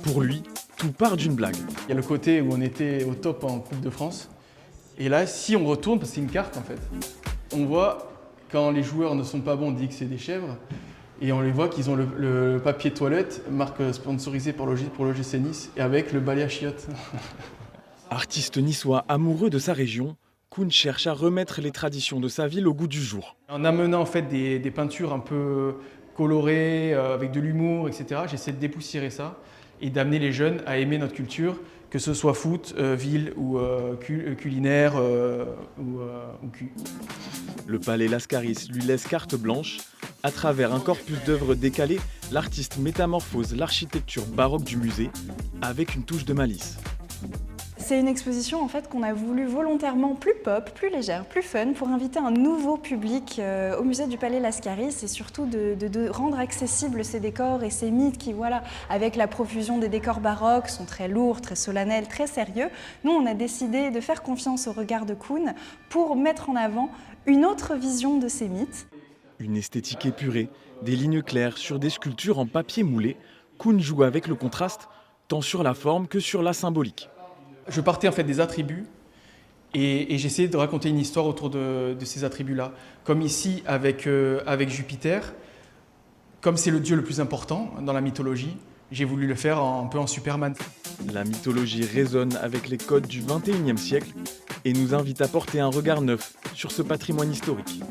Pour lui, tout part d'une blague. Il y a le côté où on était au top en Coupe de France. Et là, si on retourne, parce que c'est une carte en fait, on voit quand les joueurs ne sont pas bons, on dit que c'est des chèvres. Et on les voit qu'ils ont le papier toilette, marque sponsorisée pour l'OGC Nice, et avec le balai à chiottes. Artiste niçois amoureux de sa région, Koun cherche à remettre les traditions de sa ville au goût du jour. En amenant en fait des peintures un peu colorées, avec de l'humour, etc., j'essaie de dépoussiérer ça et d'amener les jeunes à aimer notre culture, que ce soit foot, ville ou culinaire ou cul. Le Palais Lascaris lui laisse carte blanche. À travers un corpus d'œuvres décalées, l'artiste métamorphose l'architecture baroque du musée avec une touche de malice. C'est une exposition en fait qu'on a voulu volontairement plus pop, plus légère, plus fun pour inviter un nouveau public au musée du Palais Lascaris et surtout de rendre accessibles ces décors et ces mythes qui, voilà, avec la profusion des décors baroques, sont très lourds, très solennels, très sérieux. Nous, on a décidé de faire confiance au regard de Koun pour mettre en avant une autre vision de ces mythes. Une esthétique épurée, des lignes claires sur des sculptures en papier moulé, Koun joue avec le contraste tant sur la forme que sur la symbolique. Je partais en fait des attributs et j'essayais de raconter une histoire autour de ces attributs-là. Comme ici avec Jupiter, comme c'est le dieu le plus important dans la mythologie, j'ai voulu le faire un peu en Superman. La mythologie résonne avec les codes du XXIe siècle et nous invite à porter un regard neuf sur ce patrimoine historique.